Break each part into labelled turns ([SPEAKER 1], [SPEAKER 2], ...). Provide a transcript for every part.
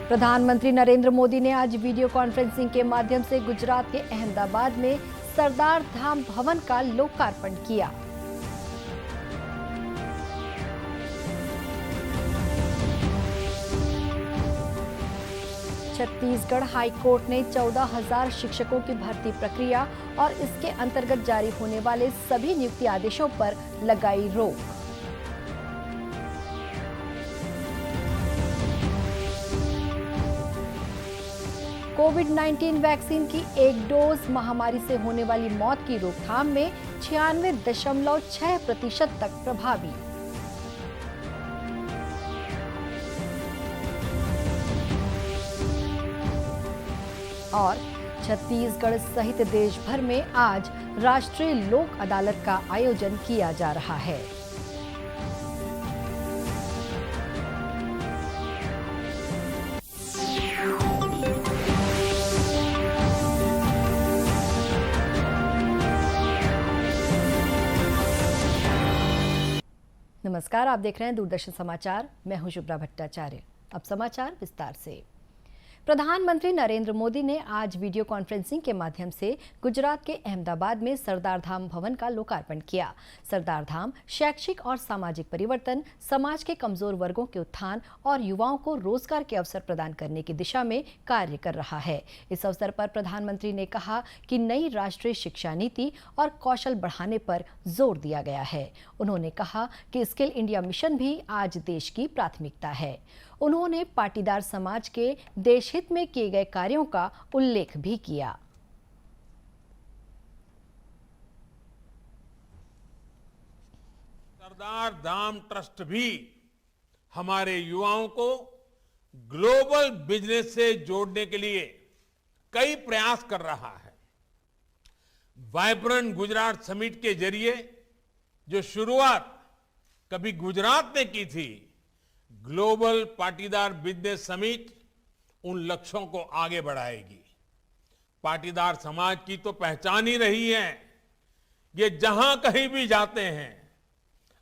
[SPEAKER 1] प्रधानमंत्री नरेंद्र मोदी ने आज वीडियो कॉन्फ्रेंसिंग के माध्यम से गुजरात के अहमदाबाद में सरदार धाम भवन का लोकार्पण किया। छत्तीसगढ़ हाई कोर्ट ने 14,000 शिक्षकों की भर्ती प्रक्रिया और इसके अंतर्गत जारी होने वाले सभी नियुक्ति आदेशों पर लगाई रोक। कोविड-19 वैक्सीन की एक डोज महामारी से होने वाली मौत की रोकथाम में 96.6% तक प्रभावी। और छत्तीसगढ़ सहित देश भर में आज राष्ट्रीय लोक अदालत का आयोजन किया जा रहा है। नमस्कार, आप देख रहे हैं दूरदर्शन समाचार। मैं हूं शुभ्रा भट्टाचार्य। अब समाचार विस्तार से। प्रधानमंत्री नरेंद्र मोदी ने आज वीडियो कॉन्फ्रेंसिंग के माध्यम से गुजरात के अहमदाबाद में सरदार धाम भवन का लोकार्पण किया। सरदार धाम शैक्षिक और सामाजिक परिवर्तन, समाज के कमजोर वर्गों के उत्थान और युवाओं को रोजगार के अवसर प्रदान करने की दिशा में कार्य कर रहा है। इस अवसर पर प्रधानमंत्री ने कहा कि नई राष्ट्रीय शिक्षा नीति और कौशल बढ़ाने पर जोर दिया गया है। उन्होंने कहा कि स्किल इंडिया मिशन भी आज देश की प्राथमिकता है। उन्होंने पाटीदार समाज के देशहित में किए गए कार्यों का उल्लेख भी किया।
[SPEAKER 2] सरदार धाम ट्रस्ट भी हमारे युवाओं को ग्लोबल बिजनेस से जोड़ने के लिए कई प्रयास कर रहा है। वाइब्रेंट गुजरात समिट के जरिए जो शुरुआत कभी गुजरात ने की थी, ग्लोबल पाटीदार बिजनेस समिट उन लक्ष्यों को आगे बढ़ाएगी। पाटीदार समाज की तो पहचान ही रही है। ये जहां कहीं भी जाते हैं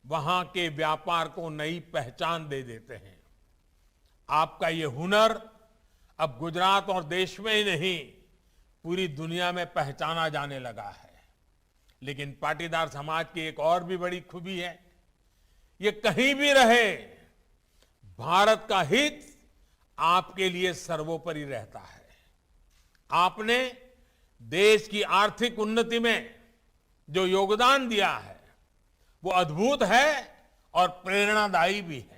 [SPEAKER 2] वहां के व्यापार को नई पहचान दे देते हैं। आपका ये हुनर अब गुजरात और देश में ही नहीं, पूरी दुनिया में पहचाना जाने लगा है। लेकिन पाटीदार समाज की एक और भी बड़ी खूबी है, ये कहीं भी रहे भारत का हित आपके लिए सर्वोपरि रहता है। आपने देश की आर्थिक उन्नति में जो योगदान दिया है वो अद्भुत है और प्रेरणादायी भी है।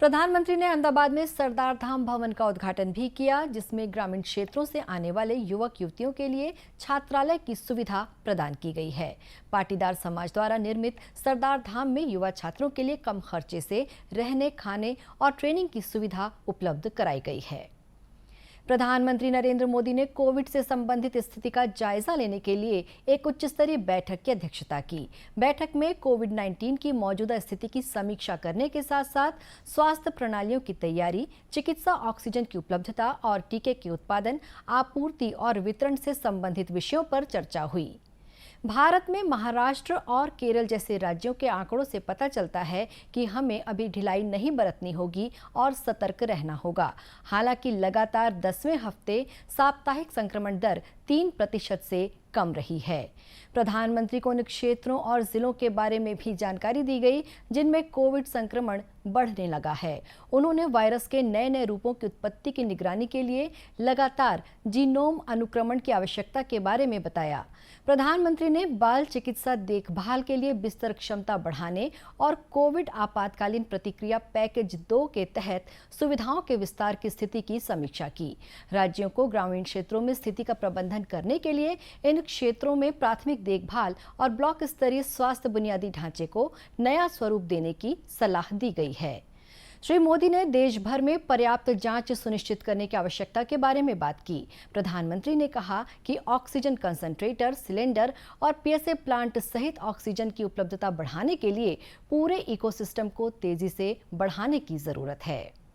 [SPEAKER 1] प्रधानमंत्री ने अहमदाबाद में सरदार धाम भवन का उद्घाटन भी किया, जिसमें ग्रामीण क्षेत्रों से आने वाले युवक युवतियों के लिए छात्रालय की सुविधा प्रदान की गई है। पाटीदार समाज द्वारा निर्मित सरदार धाम में युवा छात्रों के लिए कम खर्चे से रहने, खाने और ट्रेनिंग की सुविधा उपलब्ध कराई गई है। प्रधानमंत्री नरेंद्र मोदी ने कोविड से संबंधित स्थिति का जायजा लेने के लिए एक उच्च स्तरीय बैठक की अध्यक्षता की। बैठक में कोविड-19 की मौजूदा स्थिति की समीक्षा करने के साथ साथ स्वास्थ्य प्रणालियों की तैयारी, चिकित्सा ऑक्सीजन की उपलब्धता और टीके के उत्पादन, आपूर्ति और वितरण से संबंधित विषयों पर चर्चा हुई। भारत में महाराष्ट्र और केरल जैसे राज्यों के आंकड़ों से पता चलता है कि हमें अभी ढिलाई नहीं बरतनी होगी और सतर्क रहना होगा। हालांकि लगातार 10वें हफ्ते साप्ताहिक संक्रमण दर 3% से कम रही है। प्रधानमंत्री को उन क्षेत्रों और जिलों के बारे में भी जानकारी दी गई जिनमें कोविड संक्रमण बढ़ने लगा है। उन्होंने वायरस के नए नए रूपों की उत्पत्ति की निगरानी के लिए लगातार जीनोम अनुक्रमण की आवश्यकता के बारे में बताया। प्रधानमंत्री ने बाल चिकित्सा देखभाल के लिए बिस्तर क्षमता बढ़ाने और कोविड आपातकालीन प्रतिक्रिया पैकेज 2 के तहत सुविधाओं के विस्तार की स्थिति की समीक्षा की। राज्यों को ग्रामीण क्षेत्रों में स्थिति का प्रबंधन करने के लिए इन क्षेत्रों में प्राथमिक देखभाल और ब्लॉक स्तरीय स्वास्थ्य बुनियादी ढांचे को नया स्वरूप देने की सलाह दी गई है। श्री मोदी ने देश भर में पर्याप्त जांच सुनिश्चित करने की आवश्यकता के बारे में बात की। प्रधानमंत्री ने कहा कि ऑक्सीजन कंसंट्रेटर, सिलेंडर और पीएसए प्लांट सहित ऑक्सीजन की उपलब्धता बढ़ाने के लिए पूरे इकोसिस्टम को तेजी से बढ़ाने की जरूरत है।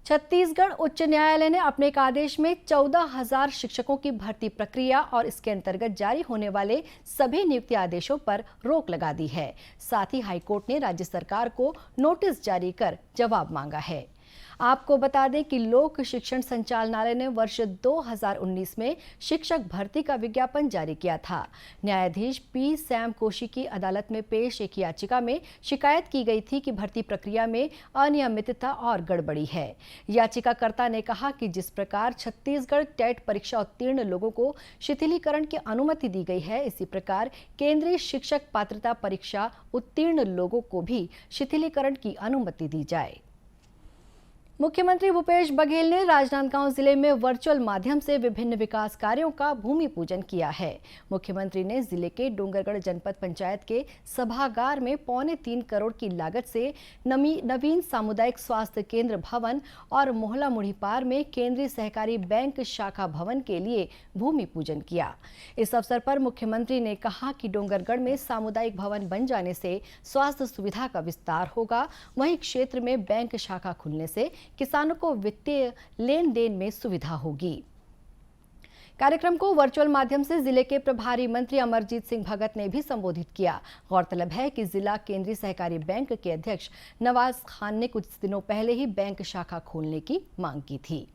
[SPEAKER 1] छत्तीसगढ़ उच्च न्यायालय ने अपने एक आदेश में 14,000 शिक्षकों की भर्ती प्रक्रिया और इसके अंतर्गत जारी होने वाले सभी नियुक्ति आदेशों पर रोक लगा दी है। साथ ही हाईकोर्ट ने राज्य सरकार को नोटिस जारी कर जवाब मांगा है। आपको बता दें कि लोक शिक्षण संचालनालय ने वर्ष 2019 में शिक्षक भर्ती का विज्ञापन जारी किया था। न्यायाधीश पी सैम कोशी की अदालत में पेश एक याचिका में शिकायत की गई थी कि भर्ती प्रक्रिया में अनियमितता और गड़बड़ी है। याचिकाकर्ता ने कहा कि जिस प्रकार छत्तीसगढ़ टेट परीक्षा उत्तीर्ण लोगों को शिथिलीकरण की अनुमति दी गई है, इसी प्रकार केंद्रीय शिक्षक पात्रता परीक्षा उत्तीर्ण लोगों को भी शिथिलीकरण की अनुमति दी जाए। मुख्यमंत्री भूपेश बघेल ने राजनांदगांव जिले में वर्चुअल माध्यम से विभिन्न विकास कार्यों का भूमि पूजन किया है। मुख्यमंत्री ने जिले के डोंगरगढ़ जनपद पंचायत के सभागार में 3.25 करोड़ की लागत से नवीन सामुदायिक स्वास्थ्य केंद्र भवन और मोहला मुढ़ीपार में केंद्रीय सहकारी बैंक शाखा भवन के लिए भूमि पूजन किया। इस अवसर पर मुख्यमंत्री ने कहा कि डोंगरगढ़ में सामुदायिक भवन बन जाने से स्वास्थ्य सुविधा का विस्तार होगा, वहीं क्षेत्र में बैंक शाखा खुलने से किसानों को वित्तीय लेन देन में सुविधा होगी। कार्यक्रम को वर्चुअल माध्यम से जिले के प्रभारी मंत्री अमरजीत सिंह भगत ने भी संबोधित किया। गौरतलब है कि जिला केंद्रीय सहकारी बैंक के अध्यक्ष नवाज खान ने कुछ दिनों पहले ही बैंक शाखा खोलने की मांग की थी।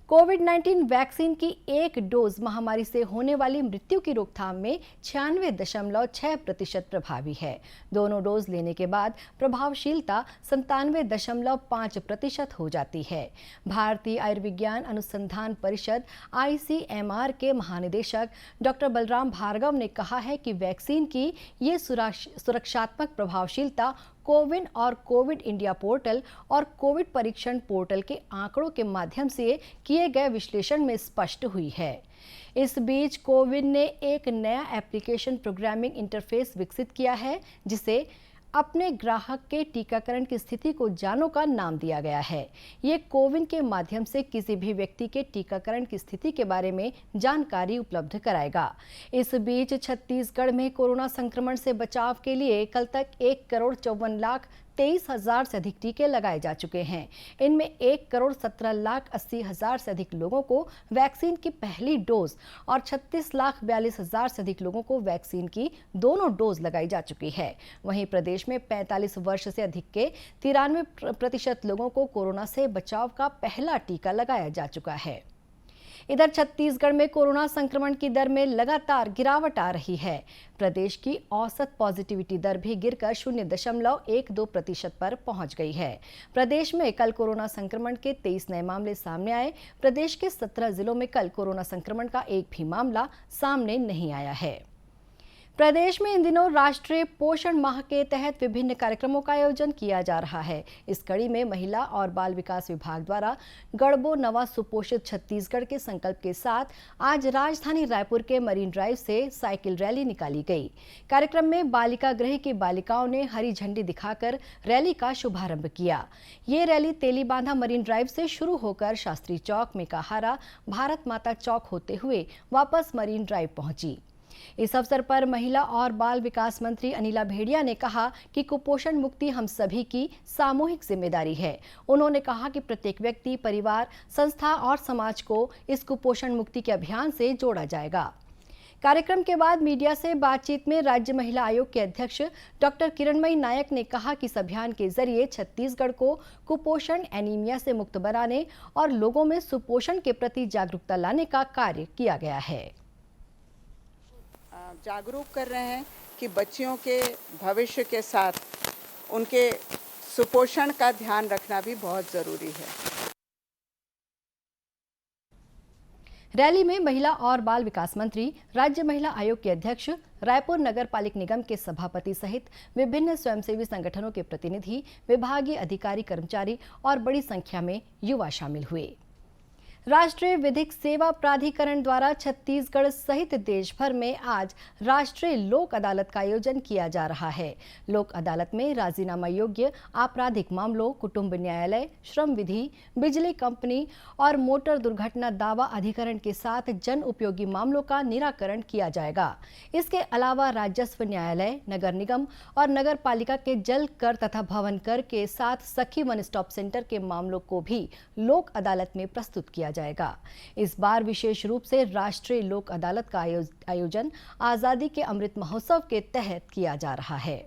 [SPEAKER 1] कोविड-19 वैक्सीन की एक डोज महामारी से होने वाली मृत्यु की रोकथाम में 96.6% प्रभावी है। दोनों डोज लेने के बाद प्रभावशीलता 97.5% हो जाती है। भारतीय आयुर्विज्ञान अनुसंधान परिषद ICMR के महानिदेशक डॉक्टर बलराम भार्गव ने कहा है कि वैक्सीन की ये सुरक्षात्मक प्रभावशीलता कोविन और कोविड इंडिया पोर्टल और कोविड परीक्षण पोर्टल के आंकड़ों के माध्यम से किए गए विश्लेषण में स्पष्ट हुई है। इस बीच कोविन ने एक नया एप्लीकेशन प्रोग्रामिंग इंटरफेस विकसित किया है, जिसे अपने ग्राहक के टीकाकरण की स्थिति को जानो का नाम दिया गया है। ये कोविन के माध्यम से किसी भी व्यक्ति के टीकाकरण की स्थिति के बारे में जानकारी उपलब्ध कराएगा। इस बीच छत्तीसगढ़ में कोरोना संक्रमण से बचाव के लिए कल तक 1,54,23,000 से अधिक टीके लगाए जा चुके हैं। इनमें 1,17,80,000 से अधिक लोगों को वैक्सीन की पहली डोज और 36,42,000 से अधिक लोगों को वैक्सीन की दोनों डोज लगाई जा चुकी है। वहीं प्रदेश में 45 वर्ष से अधिक के 93% लोगों को कोरोना से बचाव का पहला टीका लगाया जा चुका है। इधर छत्तीसगढ़ में कोरोना संक्रमण की दर में लगातार गिरावट आ रही है। प्रदेश की औसत पॉजिटिविटी दर भी गिरकर 0.12% पर पहुंच गई है। प्रदेश में कल कोरोना संक्रमण के 23 नए मामले सामने आए। प्रदेश के 17 जिलों में कल कोरोना संक्रमण का एक भी मामला सामने नहीं आया है। प्रदेश में इन दिनों राष्ट्रीय पोषण माह के तहत विभिन्न कार्यक्रमों का आयोजन किया जा रहा है। इस कड़ी में महिला और बाल विकास विभाग द्वारा गढ़बो नवा सुपोषित छत्तीसगढ़ के संकल्प के साथ आज राजधानी रायपुर के मरीन ड्राइव से साइकिल रैली निकाली गई। कार्यक्रम में बालिका गृह की बालिकाओं ने हरी झंडी दिखाकर रैली का शुभारंभ किया। ये रैली तेलीबांधा मरीन ड्राइव से शुरू होकर शास्त्री चौक, मेकाहारा, भारत माता चौक होते हुए वापस मरीन ड्राइव पहुंची। इस अवसर पर महिला और बाल विकास मंत्री अनिला भेड़िया ने कहा कि कुपोषण मुक्ति हम सभी की सामूहिक जिम्मेदारी है। उन्होंने कहा कि प्रत्येक व्यक्ति, परिवार, संस्था और समाज को इस कुपोषण मुक्ति के अभियान से जोड़ा जाएगा। कार्यक्रम के बाद मीडिया से बातचीत में राज्य महिला आयोग के अध्यक्ष डॉक्टर किरणमयी नायक ने कहा कि इस अभियान के जरिए छत्तीसगढ़ को कुपोषण, एनीमिया से मुक्त बनाने और लोगों में सुपोषण के प्रति जागरूकता लाने का कार्य किया गया है।
[SPEAKER 3] जागरूक कर रहे हैं कि बच्चियों के भविष्य के साथ उनके सुपोषण का ध्यान रखना भी बहुत ज़रूरी है।
[SPEAKER 1] रैली में महिला और बाल विकास मंत्री, राज्य महिला आयोग के अध्यक्ष, रायपुर नगर पालिक निगम के सभापति सहित विभिन्न स्वयंसेवी संगठनों के प्रतिनिधि, विभागीय अधिकारी, कर्मचारी और बड़ी संख्या में युवा शामिल हुए। राष्ट्रीय विधिक सेवा प्राधिकरण द्वारा छत्तीसगढ़ सहित देश भर में आज राष्ट्रीय लोक अदालत का आयोजन किया जा रहा है। लोक अदालत में राजीनामा योग्य आपराधिक मामलों, कुटुंब न्यायालय, श्रम विधि, बिजली कंपनी और मोटर दुर्घटना दावा अधिकरण के साथ जन उपयोगी मामलों का निराकरण किया जाएगा। इसके अलावा राजस्व न्यायालय, नगर निगम और नगर पालिका के जल कर तथा भवन कर के साथ सखी वन स्टॉप सेंटर के मामलों को भी लोक अदालत में प्रस्तुत किया जाएगा। इस बार विशेष रूप से राष्ट्रीय लोक अदालत का आयोजन आजादी के अमृत महोत्सव के तहत किया जा रहा है।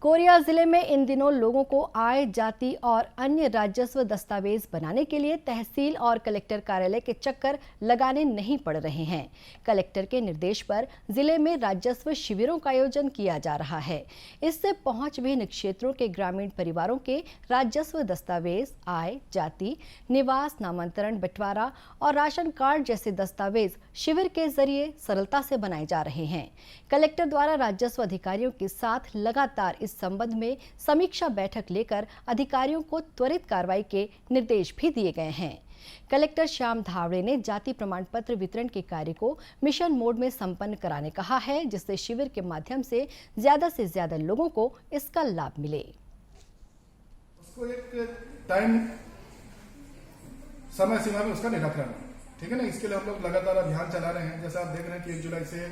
[SPEAKER 1] कोरिया जिले में इन दिनों लोगों को आय, जाति और अन्य राजस्व दस्तावेज बनाने के लिए तहसील और कलेक्टर कार्यालय के चक्कर लगाने नहीं पड़ रहे हैं। कलेक्टर के निर्देश पर जिले में राजस्व शिविरों का आयोजन किया जा रहा है। इससे पहुंच विहीन क्षेत्रों के ग्रामीण परिवारों के राजस्व दस्तावेज, आय, जाति, निवास, नामांतरण, बंटवारा और राशन कार्ड जैसे दस्तावेज शिविर के जरिए सरलता से बनाए जा रहे हैं। कलेक्टर द्वारा राजस्व अधिकारियों के साथ लगातार इस संबंध में समीक्षा बैठक लेकर अधिकारियों को त्वरित कार्रवाई के निर्देश भी दिए गए हैं। कलेक्टर श्याम धावड़े ने जाति प्रमाण पत्र वितरण के कार्य को मिशन मोड में संपन्न कराने कहा है, जिससे शिविर के माध्यम से ज्यादा लोगों को इसका लाभ मिले।
[SPEAKER 4] उसको एक टाइम समय सीमा में उसका निराकरण, ठीक है ना। इसके लिए हम लोग लगातार अभियान चला रहे हैं। जैसे आप देख रहे हैं कि 1 जुलाई से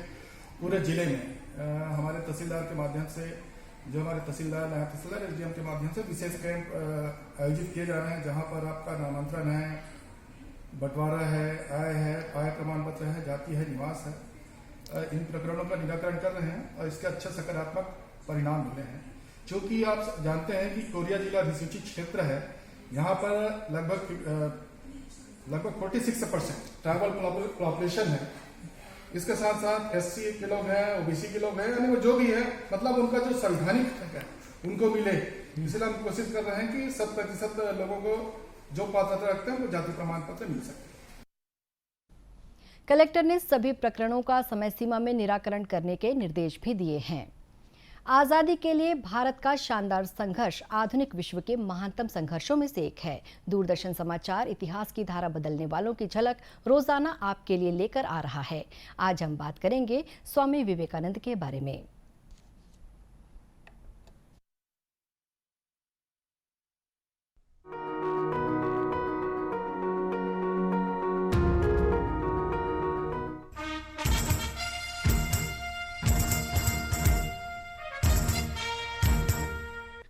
[SPEAKER 4] पूरे जिले में हमारे तहसीलदार के माध्यम से, जो हमारे तहसीलदार, नायब तहसीलदार, एसडीएम के माध्यम से विशेष कैंप आयोजित किए जा रहे हैं, जहां पर आपका नामांतरण है, बंटवारा है, आय प्रमाण पत्र है, जाति है, निवास है, इन प्रकरणों का निराकरण कर रहे हैं और इसके अच्छे सकारात्मक परिणाम मिले हैं। क्योंकि आप जानते हैं कि कोरिया जिला अधिसूचित क्षेत्र है, यहाँ पर लगभग 46% ट्राइबल पॉपुलेशन है। इसके साथ साथ एससी के लोग हैं, ओबीसी के लोग हैं, यानी वो जो भी है, मतलब उनका जो संवैधानिक हक है उनको मिले। इसलिए हम कोशिश कर रहे हैं कि 100% लोगों को जो पात्रता रखते हैं वो जाति प्रमाण पत्र मिल सके।
[SPEAKER 1] कलेक्टर ने सभी प्रकरणों का समय सीमा में निराकरण करने के निर्देश भी दिए हैं। आजादी के लिए भारत का शानदार संघर्ष आधुनिक विश्व के महानतम संघर्षों में से एक है। दूरदर्शन समाचार इतिहास की धारा बदलने वालों की झलक रोजाना आपके लिए लेकर आ रहा है। आज हम बात करेंगे स्वामी विवेकानंद के बारे में।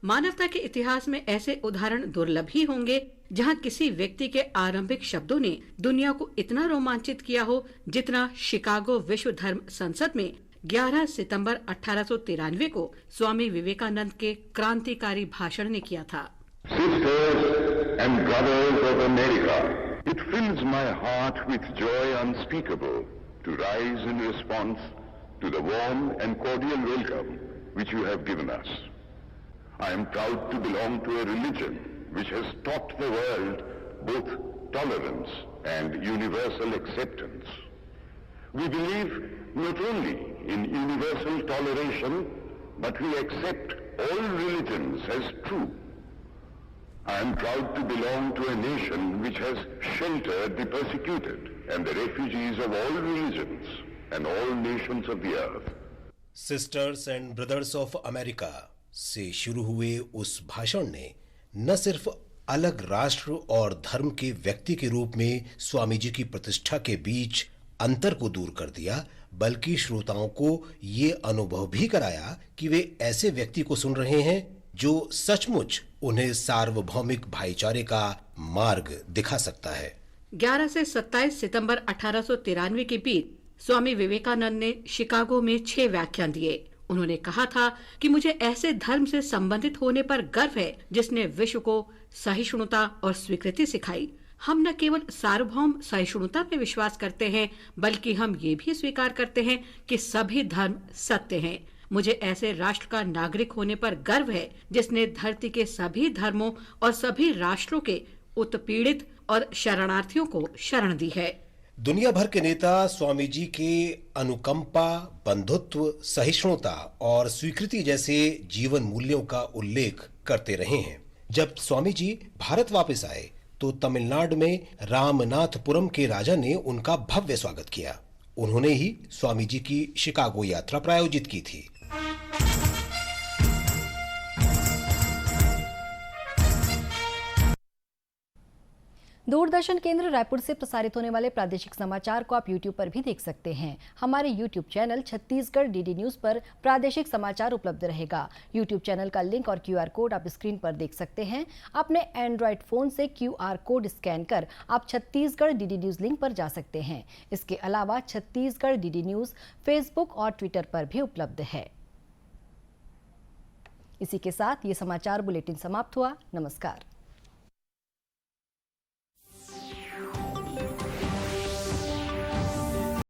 [SPEAKER 5] मानवता के इतिहास में ऐसे उदाहरण दुर्लभ ही होंगे जहां किसी व्यक्ति के आरंभिक शब्दों ने दुनिया को इतना रोमांचित किया हो जितना शिकागो विश्व धर्म संसद में 11 सितंबर 1893 को स्वामी विवेकानंद के क्रांतिकारी भाषण ने किया था।
[SPEAKER 6] Sisters and brothers of America, it fills my heart with joy unspeakable to rise in response to the warm and cordial welcome which you have given us. I am proud to belong to a religion which has taught the world both tolerance and universal acceptance. We believe not only in universal toleration, but we accept all religions as true. I am proud to belong to a nation which has sheltered the persecuted and the refugees of all religions and all nations of the earth.
[SPEAKER 7] Sisters and Brothers of America से शुरू हुए उस भाषण ने न सिर्फ अलग राष्ट्र और धर्म के व्यक्ति के रूप में स्वामी जी की प्रतिष्ठा के बीच अंतर को दूर कर दिया, बल्कि श्रोताओं को ये अनुभव भी कराया कि वे ऐसे व्यक्ति को सुन रहे हैं जो सचमुच उन्हें सार्वभौमिक भाईचारे का मार्ग दिखा सकता है।
[SPEAKER 5] 11 से 27 सितंबर 1893 के बीच स्वामी विवेकानंद ने शिकागो में 6 व्याख्यान दिए। उन्होंने कहा था कि मुझे ऐसे धर्म से संबंधित होने पर गर्व है जिसने विश्व को सहिष्णुता और स्वीकृति सिखाई। हम न केवल सार्वभौम सहिष्णुता में विश्वास करते हैं, बल्कि हम ये भी स्वीकार करते हैं कि सभी धर्म सत्य हैं। मुझे ऐसे राष्ट्र का नागरिक होने पर गर्व है जिसने धरती के सभी धर्मों और सभी राष्ट्रों के उत्पीड़ित और शरणार्थियों को शरण दी है।
[SPEAKER 7] दुनिया भर के नेता स्वामी जी के अनुकंपा, बंधुत्व, सहिष्णुता और स्वीकृति जैसे जीवन मूल्यों का उल्लेख करते रहे हैं। जब स्वामी जी भारत वापस आए तो तमिलनाडु में रामनाथपुरम के राजा ने उनका भव्य स्वागत किया। उन्होंने ही स्वामी जी की शिकागो यात्रा प्रायोजित की थी।
[SPEAKER 1] दूरदर्शन केंद्र रायपुर से प्रसारित होने वाले प्रादेशिक समाचार को आप YouTube पर भी देख सकते हैं। हमारे YouTube channel Chhattisgarh DD news पर प्रादेशिक समाचार उपलब्ध रहेगा। YouTube चैनल का लिंक और QR कोड आप स्क्रीन पर देख सकते हैं। अपने एंड्रॉयड फोन से QR कोड स्कैन कर आप छत्तीसगढ़ डीडी न्यूज लिंक पर जा सकते हैं। इसके अलावा छत्तीसगढ़ डीडी न्यूज फेसबुक और ट्विटर पर भी उपलब्ध है। इसी के साथ ये समाचार बुलेटिन समाप्त हुआ। नमस्कार।